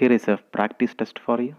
Here is a practice test for you.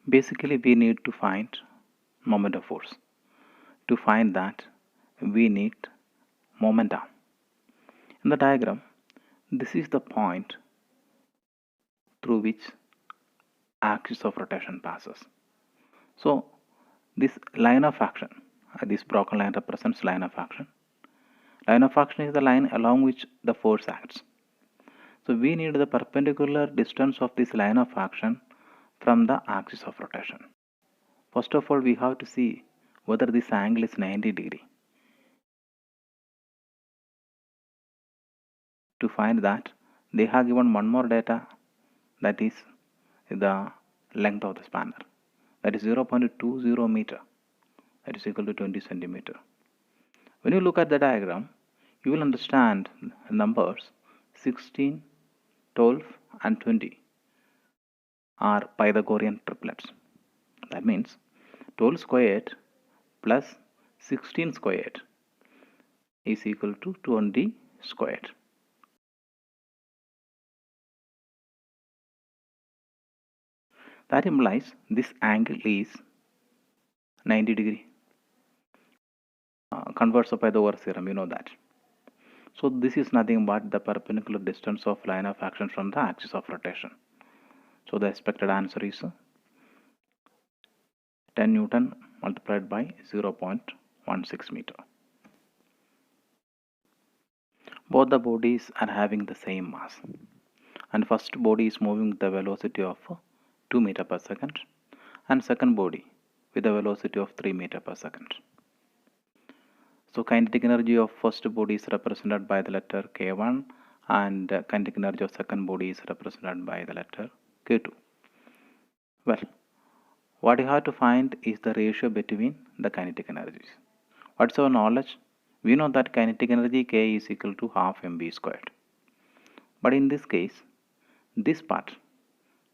Basically, we need to find moment of force. To find that, we need momentum. In the diagram, this is the point through which axis of rotation passes. So, this line of action, this broken line represents line of action. Line of action is the line along which the force acts. So, we need the perpendicular distance of this line of action from the axis of rotation. First of all, we have to see whether this angle is 90 degree. To find that, they have given one more data, that is the length of the spanner, that is 0.20 meter, that is equal to 20 centimeter. When you look at the diagram, you will understand the numbers 16, 12 and 20 are Pythagorean triplets. That means 12 squared plus 16 squared is equal to 20 squared. That implies this angle is 90 degree. Converse of Pythagoras theorem, you know that. So this is nothing but the perpendicular distance of line of action from the axis of rotation. So the expected answer is 10 Newton multiplied by 0.16 meter. Both the bodies are having the same mass, and first body is moving with the velocity of 2 meter per second, and second body with the velocity of 3 meter per second. So kinetic energy of first body is represented by the letter K1, and kinetic energy of second body is represented by the letter K2. Well, what you have to find is the ratio between the kinetic energies. What's our knowledge? We know that kinetic energy K is equal to half mv squared. But in this case, this part,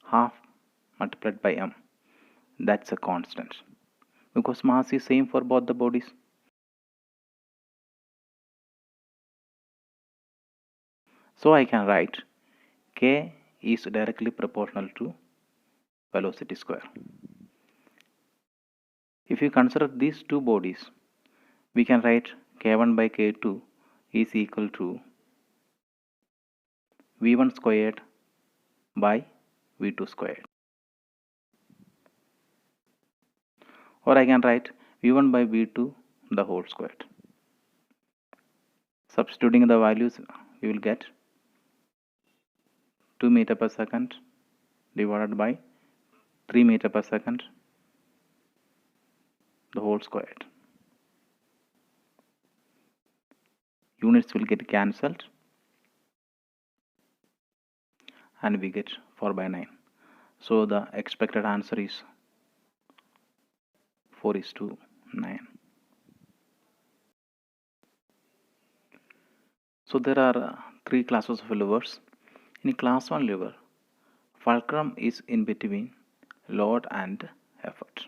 half multiplied by m, that's a constant, because mass is same for both the bodies. So I can write K is directly proportional to velocity square. If you consider these two bodies, we can write K1 by K2 is equal to V1 squared by V2 squared. Or I can write V1 by V2 the whole squared. Substituting the values, we will get 2 meter per second divided by 3 meter per second the whole squared. Units will get cancelled and we get 4 by 9. So the expected answer is 4:9. So there are three classes of levers. In class 1 lever, fulcrum is in between load and effort.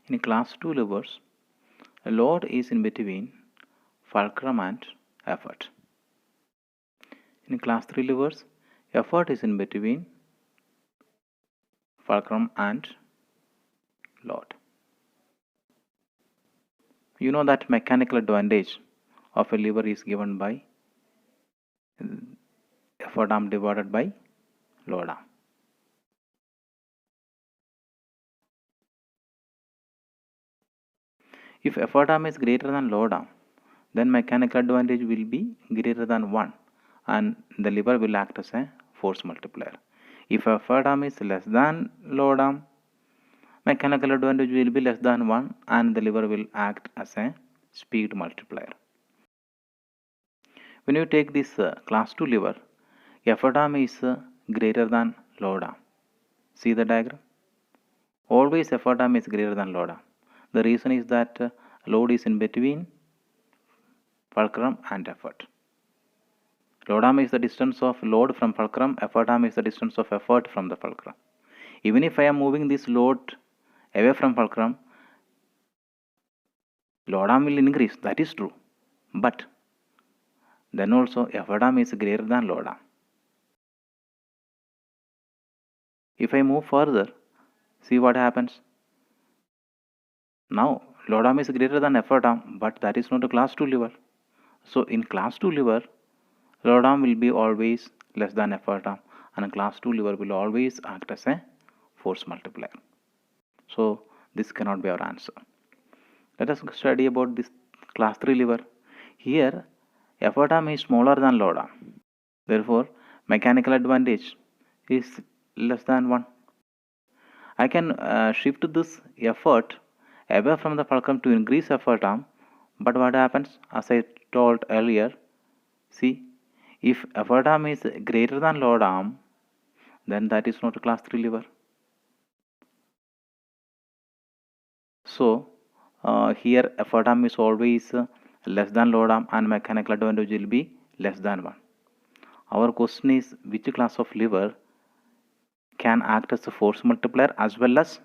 In class 2 levers, a load is in between fulcrum and effort. In class 3 levers, effort is in between fulcrum and load. You know that mechanical advantage of a lever is given by effort arm divided by load arm. If effort arm is greater than load arm, then mechanical advantage will be greater than 1 and the lever will act as a force multiplier. If effort arm is less than load arm, mechanical advantage will be less than 1 and the lever will act as a speed multiplier. When you take this class 2 lever, effort arm is greater than load arm. See the diagram? Always effort arm is greater than load arm. The reason is that load is in between fulcrum and effort. Load arm is the distance of load from fulcrum, effort arm is the distance of effort from the fulcrum. Even if I am moving this load away from fulcrum, load arm will increase, that is true. But then also effort arm is greater than load arm. If I move further, see what happens. Now load arm is greater than effort arm, but that is not a class 2 lever. So in class 2 lever, load arm will be always less than effort arm and class 2 lever will always act as a force multiplier. So this cannot be our answer. Let us study about this class 3 lever. Here effort arm is smaller than load arm. Therefore mechanical advantage is less than 1. I can shift this effort away from the fulcrum to increase effort arm, but what happens? As I told earlier, see, if effort arm is greater than load arm, then that is not a class 3 lever. So here effort arm is always less than load arm and mechanical advantage will be less than 1. Our question is which class of lever can act as a force multiplier as well as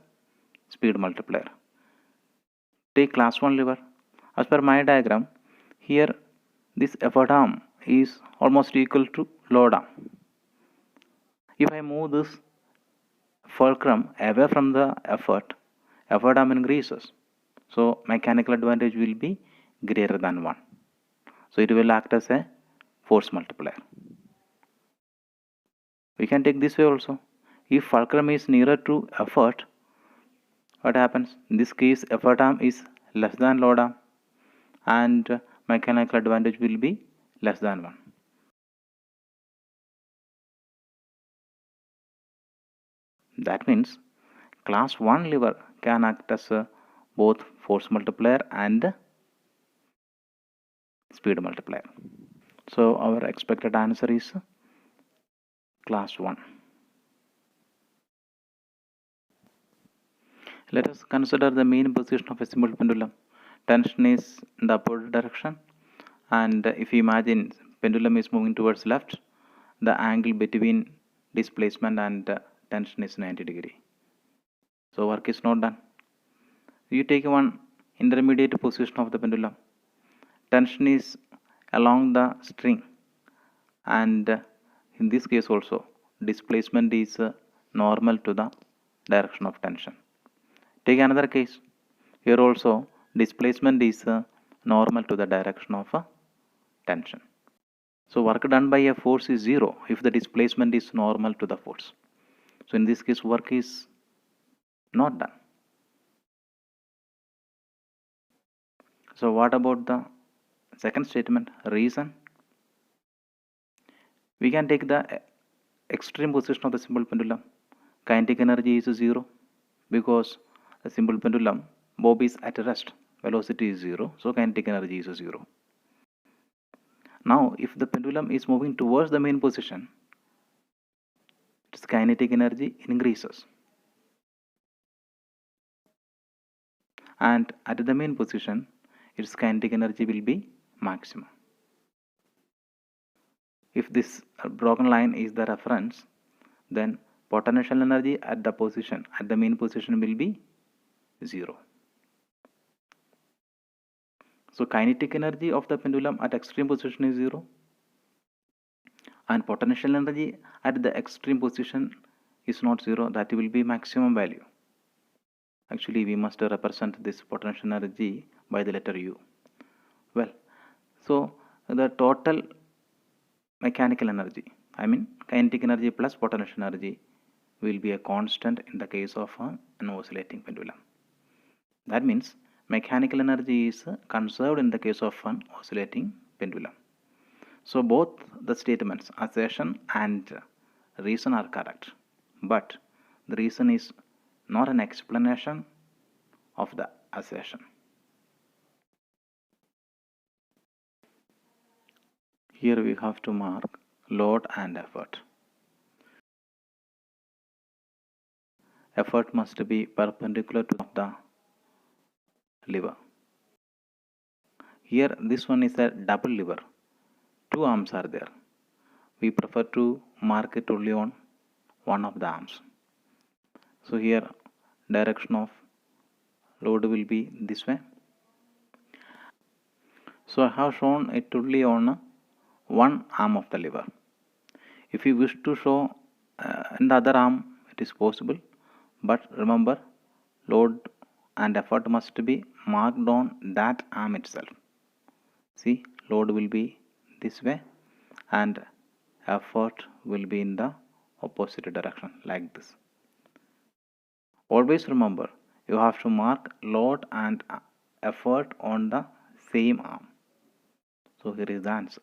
speed multiplier. Take class 1 lever. As per my diagram, here this effort arm is almost equal to load arm. If I move this fulcrum away from the effort arm increases. So mechanical advantage will be greater than 1. So it will act as a force multiplier. We can take this way also. If fulcrum is nearer to effort, what happens? In this case, effort arm is less than load arm and mechanical advantage will be less than 1. That means class 1 lever can act as both force multiplier and speed multiplier. So our expected answer is class 1. Let us consider the mean position of a simple pendulum. Tension is in the upward direction, and if you imagine pendulum is moving towards left, the angle between displacement and tension is 90 degree. So work is not done. You take one intermediate position of the pendulum. Tension is along the string, and in this case also displacement is normal to the direction of tension. Take another case. Here also displacement is normal to the direction of tension. So work done by a force is 0 if the displacement is normal to the force. So in this case work is not done. So what about the second statement? Reason. We can take the extreme position of the simple pendulum. Kinetic energy is 0 because the simple pendulum bob is at rest. Velocity is 0, so kinetic energy is 0. Now if the pendulum is moving towards the main position, its kinetic energy increases, and at the main position its kinetic energy will be maximum. If this broken line is the reference, then potential energy at the main position will be 0. So kinetic energy of the pendulum at extreme position is 0 and potential energy at the extreme position is not 0, that will be maximum value. Actually, we must represent this potential energy by the letter U. Well, so the total mechanical energy, I mean kinetic energy plus potential energy, will be a constant in the case of an oscillating pendulum. That means mechanical energy is conserved in the case of an oscillating pendulum. So both the statements, assertion and reason, are correct, but the reason is not an explanation of the assertion. Here we have to mark load and effort. Effort must be perpendicular to the lever. Here this one is a double lever. Two arms are there. We prefer to mark it only on one of the arms. So here direction of load will be this way. So I have shown it only on one arm of the lever. If you wish to show in the other arm, it is possible, but remember, load and effort must be marked on that arm itself. See, load will be this way and effort will be in the opposite direction, like this. Always remember, you have to mark load and effort on the same arm. So here is the answer.